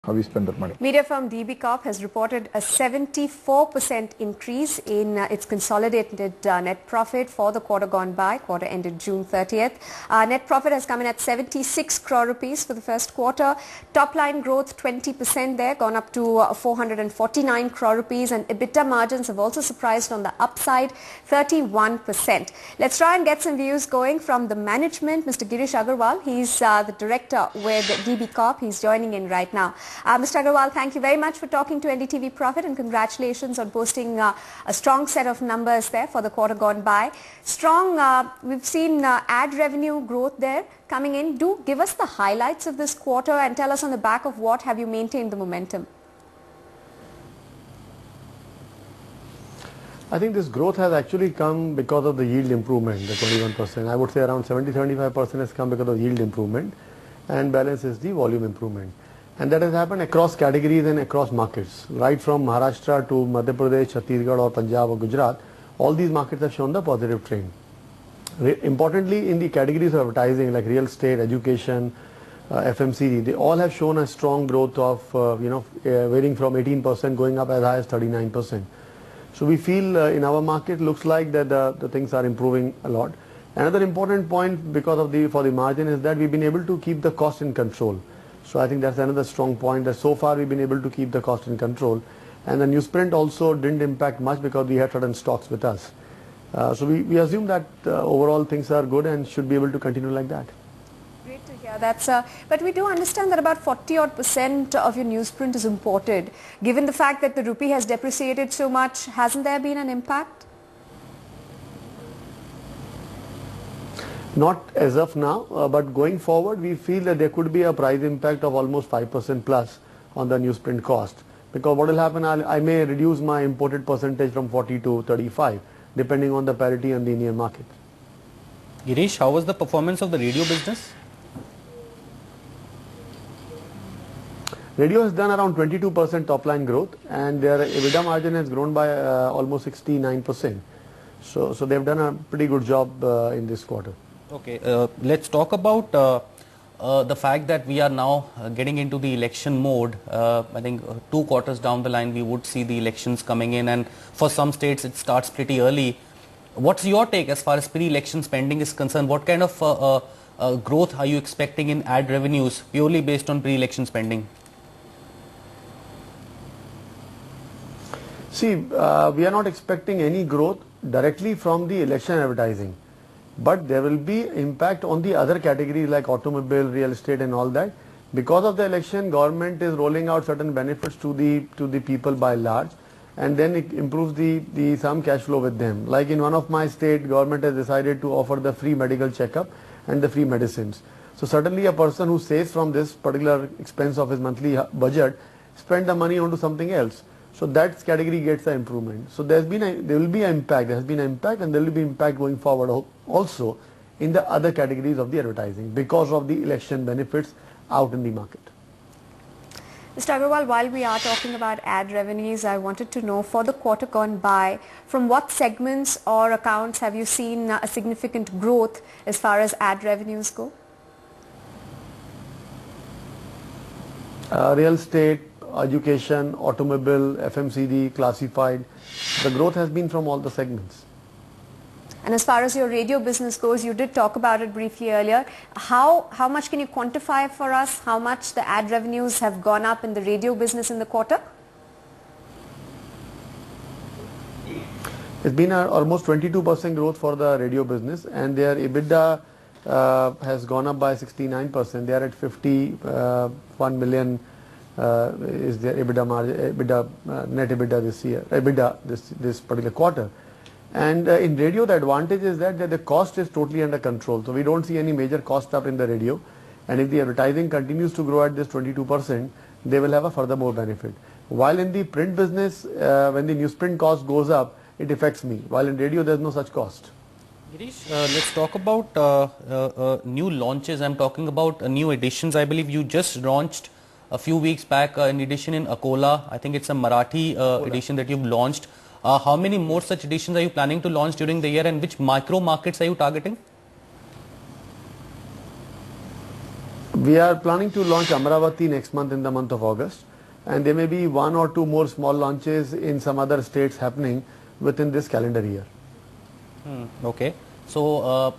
how we spend that money. Media firm DB Corp has reported a 74% increase in its consolidated net profit for the quarter gone by, quarter ended June 30th. Net profit has come in at 76 crore rupees for the first quarter. Top line growth 20% there, gone up to 449 crore rupees, and EBITDA margins have also surprised on the upside, 31%. Let's try and get some views going from the management. Mr. Girish Agarwaal, he's the director with DB Corp. He's joining in right now. Mr. Agarwaal, thank you very much for talking to NDTV Profit, and congratulations on posting a strong set of numbers there for the quarter gone by. Strong, we've seen ad revenue growth there coming in. Do give us the highlights of this quarter and tell us on the back of what have you maintained the momentum. I think this growth has actually come because of the yield improvement, the 21%. I would say around 70-75% has come because of yield improvement, and balance is the volume improvement. And that has happened across categories and across markets, right from Maharashtra to Madhya Pradesh, Chhattisgarh or Punjab or Gujarat. All these markets have shown the positive trend. Importantly, in the categories of advertising like real estate, education, FMCG, they all have shown a strong growth of varying from 18% going up as high as 39%. So we feel in our market looks like that the things are improving a lot. Another important point because of for the margin is that we've been able to keep the cost in control. So I think that's another strong point, that so far we've been able to keep the cost in control, and the newsprint also didn't impact much because we had certain stocks with us. So we assume that overall things are good and should be able to continue like that. Great to hear that, but we do understand that about 40% of your newsprint is imported. Given the fact that the rupee has depreciated so much, hasn't there been an impact? Not as of now, but going forward we feel that there could be a price impact of almost 5% plus on the newsprint cost. Because what will happen, I may reduce my imported percentage from 40 to 35 depending on the parity on the Indian market. Girish, how was the performance of the radio business? Radio has done around 22% top line growth, and their EBITDA margin has grown by almost 69%. So they've done a pretty good job in this quarter. Okay, let's talk about the fact that we are now getting into the election mode. I think 2 quarters down the line we would see the elections coming in, and for some states it starts pretty early. What's your take as far as pre-election spending is concerned? What kind of growth are you expecting in ad revenues purely based on pre-election spending? See, we are not expecting any growth directly from the election advertising. But there will be impact on the other categories like automobile, real estate and all that. Because of the election, government is rolling out certain benefits to the people by large, and then it improves the some cash flow with them. Like in one of my state, government has decided to offer the free medical checkup and the free medicines. So certainly a person who saves from this particular expense of his monthly budget spend the money onto something else. So that category gets the improvement. So there will be an impact. There has been an impact, and there will be impact going forward also in the other categories of the advertising because of the election benefits out in the market. Mr. Agarwal, while we are talking about ad revenues, I wanted to know for the quarter gone by, from what segments or accounts have you seen a significant growth as far as ad revenues go? Real estate, education, automobile, FMCG, classified. The growth has been from all the segments. And as far as your radio business goes, you did talk about it briefly earlier. How much can you quantify for us how much the ad revenues have gone up in the radio business in the quarter? It's been almost 22% growth for the radio business, and their EBITDA has gone up by 69%. They are at 51 million. Is their EBITDA margin, net EBITDA this year, EBITDA this particular quarter. And in radio, the advantage is that the cost is totally under control. So we don't see any major cost up in the radio. And if the advertising continues to grow at this 22%, they will have a further more benefit. While in the print business, when the newsprint cost goes up, it affects me. While in radio, there's no such cost. Girish, let's talk about new launches. I'm talking about new editions. I believe you just launched a few weeks back an edition in Akola. I think it's a Marathi edition that you've launched. How many more such editions are you planning to launch during the year, and which micro markets are you targeting? We are planning to launch Amravati next month in the month of August, and there may be 1 or 2 more small launches in some other states happening within this calendar year. Okay. So,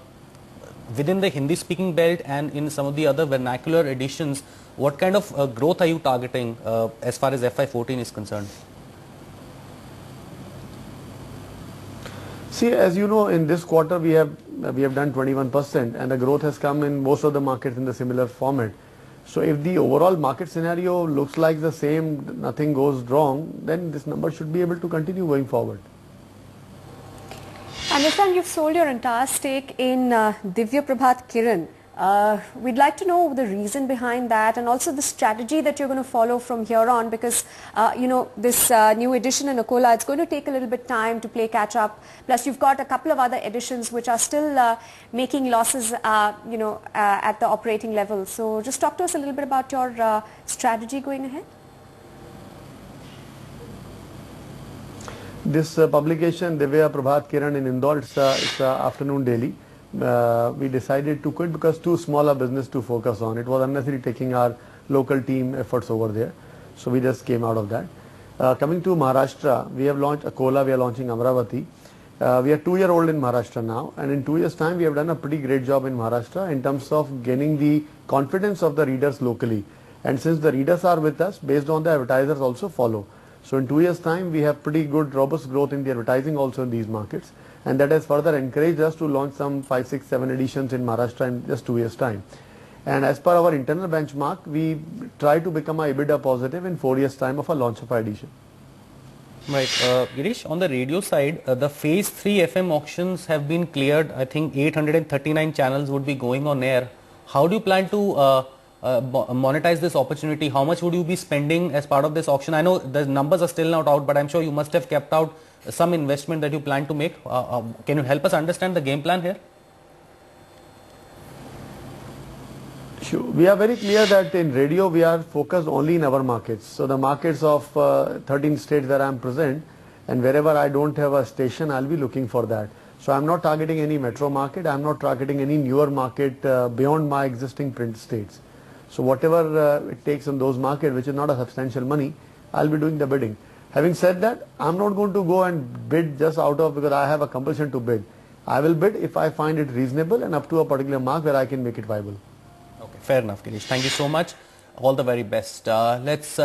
within the Hindi speaking belt and in some of the other vernacular editions, what kind of growth are you targeting as far as FY14 is concerned? See, as you know, in this quarter we have done 21%, and the growth has come in most of the markets in the similar format. So if the overall market scenario looks like the same, nothing goes wrong, then this number should be able to continue going forward. I understand you've sold your entire stake in Divya Prabhat Kiran. We'd like to know the reason behind that, and also the strategy that you're going to follow from here on, because you know, this new edition in Akola, it's going to take a little bit time to play catch up. Plus you've got a couple of other editions which are still making losses you know, at the operating level. So just talk to us a little bit about your strategy going ahead. This publication, Divya Prabhat Kiran in Indore, it's afternoon daily. We decided to quit because too small a business to focus on. It was unnecessary taking our local team efforts over there. So we just came out of that. Coming to Maharashtra, we have launched Akola, we are launching Amravati. We are 2-year-old in Maharashtra now, and in 2 years' time we have done a pretty great job in Maharashtra in terms of gaining the confidence of the readers locally. And since the readers are with us, based on the advertisers also follow. So in 2 years' time we have pretty good robust growth in the advertising also in these markets. And that has further encouraged us to launch some 5, 6, 7 editions in Maharashtra in just 2 years' time. And as per our internal benchmark, we try to become a EBITDA positive in 4 years' time of a launch of our edition. Right. Girish, on the radio side, the phase 3 FM auctions have been cleared. I think 839 channels would be going on air. How do you plan to monetize this opportunity? How much would you be spending as part of this auction? I know the numbers are still not out, but I'm sure you must have kept out some investment that you plan to make. Can you help us understand the game plan here? Sure. We are very clear that in radio we are focused only in our markets. So the markets of 13 states that I am present, and wherever I don't have a station, I'll be looking for that. So I'm not targeting any metro market, I'm not targeting any newer market beyond my existing print states. So whatever it takes in those markets, which is not a substantial money, I'll be doing the bidding. Having said that, I'm not going to go and bid just out of because I have a compulsion to bid. I will bid if I find it reasonable and up to a particular mark where I can make it viable. Okay, fair enough, Girish. Thank you so much. All the very best. Let's